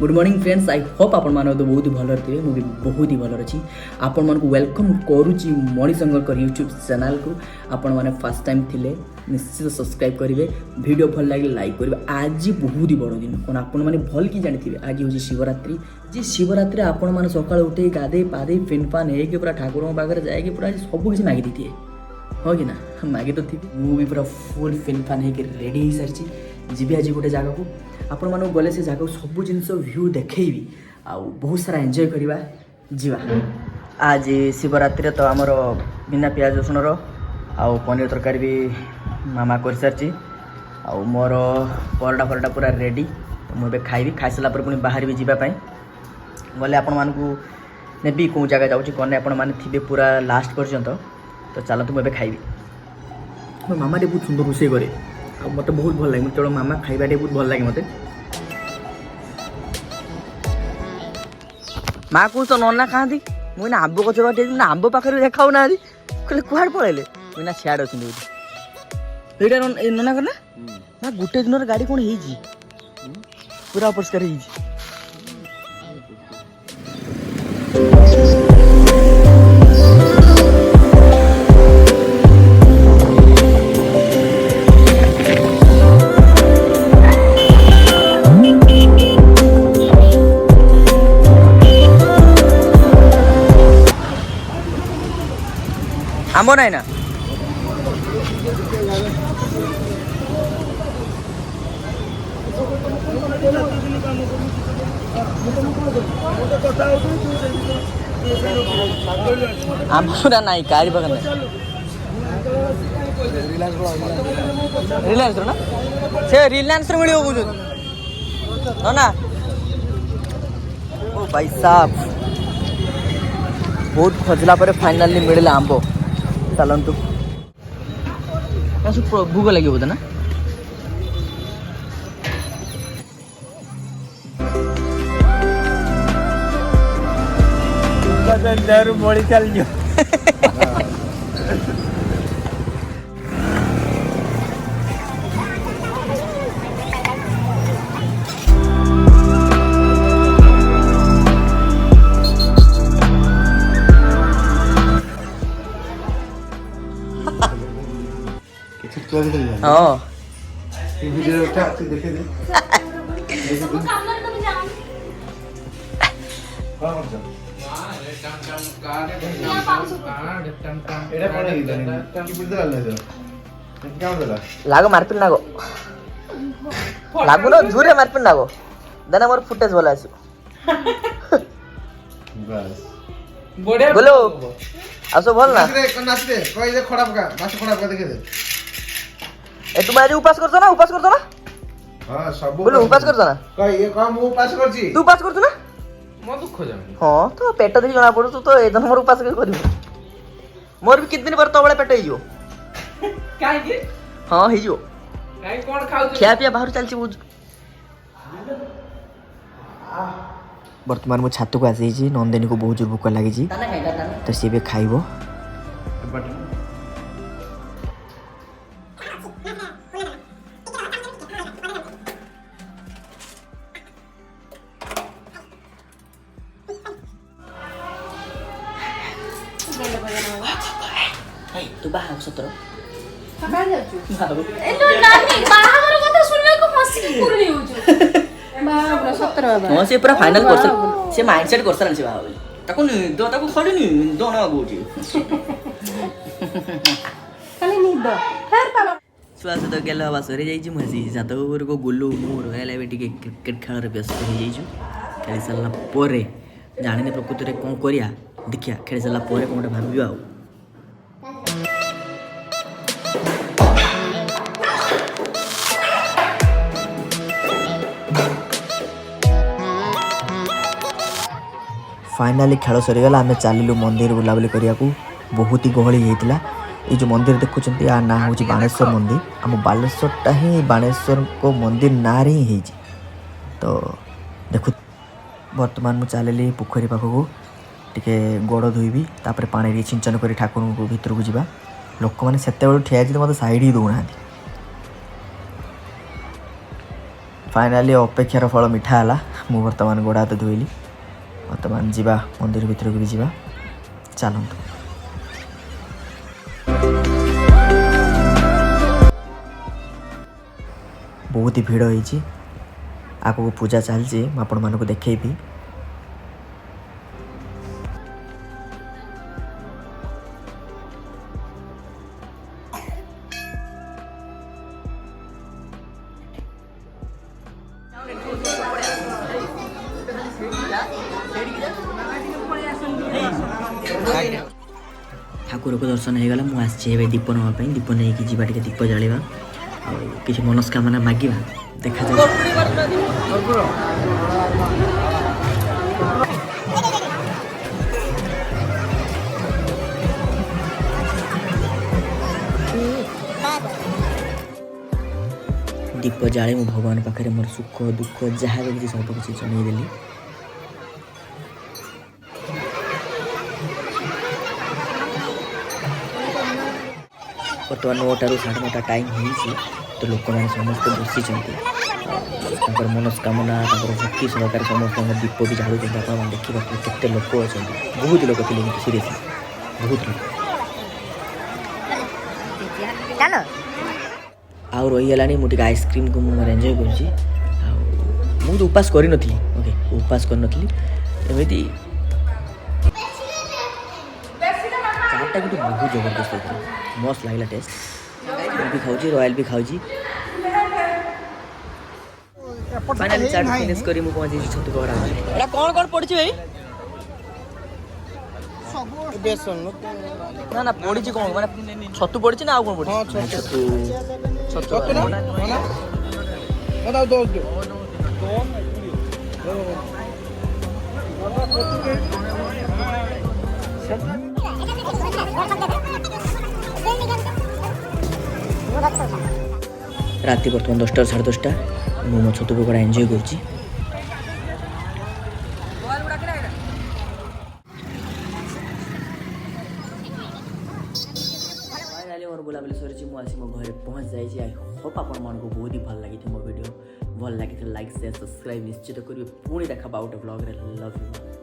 Good morning friends. I hope आपण माने तो बहुत ही भल थे, मुझे बहुत ही भल अच्छी। आपण मानक वेलकम करुच्ची मणिशंकर यूट्यूब चैनल को। आपण माने फर्स्ट टाइम थिले निश्चित सब्सक्राइब करेंगे, वीडियो भल लगे लाइक करेंगे। आज बहुत ही बड़ दिन कौन आपण मैंने भल कि जानी आज हूँ शिवरात्रि। जी शिवरात्रि आपण मैंने सकाल उठे गाधे पाधे फिन फान हो पूरा ठाकुर पाखे जाए पूरा सब किसी मागी दी हाँ कि ना मागी तो थी मुझे पूरा फुल फिन फान हो रेडी हो सारी जी आज गोटे जगह को आपण मानक गले से जगह सब जिन व्यू देखी आ बहुत सारा एंजॉय करवा जीवा। आज शिवरात्रि तो आमर बिना प्याज रसुण आउ पनीर तरकारी भी मामा कर सारी आ मोर परटा फरटा पूरा रेडी। तो मुझे खाइबी खाई सारा पुणी बाहर भी जावाई गले आपण मानक नेबी कौ जगह जाऊँगी कौन आपण मैंने थे पूरा लास्ट पर्यंत। तो चलते मुझे खाइबी। मो मामा टे बहुत सुंदर रोषे करे आ मत बहुत भल लगे केवल मामा खाइबा बहुत भल लगे मत। माँ को तो नना खाती मुझे आंब गच बाटे आंब पाखे देखा ना कहले कुआड़ पलैले मुझे सियाड़ अच्छी ये नना करना ना गोटे दिन गाड़ी कौन हो पूरा अपरिष्कार हो। आंबो नहीं ना आंबा नहीं कारी बगल रिलायंस ना से रिलायंस मिले ना ओ भाई साहब बहुत खोजला पर फाइनली मिले आंब। चलतु भूख लगे बोधे ना बड़ी चल जो हाँ वीडियो देखे दे लागो मारपिट नागो लागो ना जोरे मारपिट नागो देना मोर फुटेज बोला आसु बोलो आसो बोल ना नाच दे कोई दे खड़ा का देखे दे ए तुम आज उपास करछो ना हां सब बोलो उपास करछो ना कोई ये काम मु उपास करछि तू उपास करछो ना मो दुख जानी हां तो पेट देखि जना पड़ो तो एकदम मोर उपास करिबो मोर भी कितने दिन पर तबळे पेट हिजो काहे की हां हिजो काहे कोन खाउ खिया पिया बाहर चलछि बुझ। वर्तमान मो छातु को आसी छी नंदिनी को बहुत जोर भूख लागी छी तो सी भी खाइबो। तू बाहा सतर बाहा जाछु एनो नानी बाहागर कथा सुनले को हसी पुरनी होछु बाहा सतर बाबा हां से पूरा फाइनल करछ से माइंडसेट करछ से बाहा ताको दो ताको खली नि दो ना बोची खाली नि दो फेर बाबा सुआ से तो गेला बा सरे जाई छी मसी जातो ऊपर को गुल्लू मु रहला बेटी के क्रिकेट खेल रे व्यस्त हो जाई छु। खेल सला परे जानि ने प्रकृति रे कोन करिया देखिया खेल सला परे कोन भाबिबा आ फाइनाली खेल सरीगला आम चलू मंदिर बुलाबुली करने को बहुत ही गहली होता। ये जो मंदिर देखुं या ना हूँ बाणेश्वर मंदिर आम बालेश्वरटा ही बाणेश्वर को मंदिर ना रे ही तो देखु बर्तमान मुझे चलि पोखरी पाखक टे गोड़ धोबी तापर पानी सिंचन कर ठाकुर को भीतर को जा लोक मैंने से ठिया मत साइड ही दौना। फाइनाली अपेक्षार फल मिठा है ମୁଁ ବର୍ତ୍ତମାନ ଗୋଡ଼ ହାତ ଧୋଇଲି। ବର୍ତ୍ତମାନ ଯିବା ମନ୍ଦିର ଭିତରକୁ ବି ଯିବା, ଚାଲନ୍ତୁ। ବହୁତ ଭିଡ଼ ହେଇଛି, ଆଗକୁ ପୂଜା ଚାଲିଛି, ମୁଁ ଆପଣମାନଙ୍କୁ ଦେଖେଇବି। ଠାକୁରକୁ ଦର୍ଶନ ହେଇଗଲା। ମୁଁ ଆସିଛି ଏବେ ଦୀପ ନେବା ପାଇଁ। ଦୀପ ନେଇକି ଯିବା, ଟିକେ ଦୀପ ଜାଳିବା ଆଉ କିଛି ମନସ୍କାମନା ମାଗିବା। ଦେଖାଯାଉ। ଦୀପ ଜାଳି ମୁଁ ଭଗବାନ ପାଖରେ ମୋର ସୁଖ ଦୁଃଖ ଯାହା ବି କିଛି ସବୁ କିଛି ଜଣେଇଦେଲି। ବର୍ତ୍ତମାନ 9ଟାରୁ 9:30 ଟାଇମ୍ ହେଇଛି, ତ ଲୋକମାନେ ସମସ୍ତେ ବସିଛନ୍ତି। ତାଙ୍କର ମନସ୍କାମନା, ତାଙ୍କର ଭକ୍ତି ସହକାରେ ସମସ୍ତଙ୍କ ଦୀପ ବି ଜାଳୁଛନ୍ତି। ଆପଣମାନେ ଦେଖିପାରୁଥିବେ କେତେ ଲୋକ ଅଛନ୍ତି, ବହୁତ ଲୋକ ଥିଲେ, କିନ୍ତୁ ସିରିୟସଲି ବହୁତ ଲୋକ। ଆଉ ରହିଗଲାଣି, ମୁଁ ଟିକେ ଆଇସ୍କ୍ରିମ୍କୁ ମୁଁ ଏନ୍ଜୟ କରୁଛି। ଆଉ ମୁଁ ତ ଉପାସ କରିନଥିଲି, ଓକେ, ଉପାସ କରିନଥିଲି। ଏମିତି ଚାଟ୍ଟା କିନ୍ତୁ ବହୁତ ଜବରଦସ୍ତ ହେଇଥିଲା, ମସ୍ତ ଲାଗିଲା ଟେଷ୍ଟ। ମୁଁ ବି ଖାଉଛି, ରୟାଲ୍ ବି ଖାଉଛି। ଫାଇନାଲି ଚାଟ୍ ଫିନିଶ୍ କରି ମୁଁ ପହଞ୍ଚିଛି ଛତୁ ପକୋଡ଼ା। ଏଇଟା କ'ଣ କ'ଣ ପଡ଼ିଛି ଭାଇ? ନା ନା ପଡ଼ିଛି କ'ଣ, ମାନେ ଛତୁ ପଡ଼ିଛି ନା ଆଉ କ'ଣ ପଡ଼ିଛି? ଛତୁ ଛତୁ ରାତି ବର୍ତ୍ତମାନ 10ଟାରୁ 10:30। ମୁଁ ମୋ ଛତୁ ପକୋଡ଼ା ଏନ୍ଜୟ କରୁଛି। ଫାଇନାଲି ମୋର ବୁଲାବୁଲି ସରିଛି, ମୁଁ ଆସି ମୋ ଘରେ ପହଞ୍ଚି ଯାଇଛି। ଆଇ ହୋପ୍ ଆପଣମାନଙ୍କୁ ବହୁତ ହି ଭଲ ଲାଗିଥିବ ମୋ ଭିଡ଼ିଓ। ଭଲ ଲାଗିଥିଲେ ଲାଇକ୍ ସେୟାର ସବସ୍କ୍ରାଇବ୍ ନିଶ୍ଚିତ କରିବେ। ପୁଣି ଦେଖା ଆଉଟ୍ ବ୍ଲଗ୍ରେ। Love you.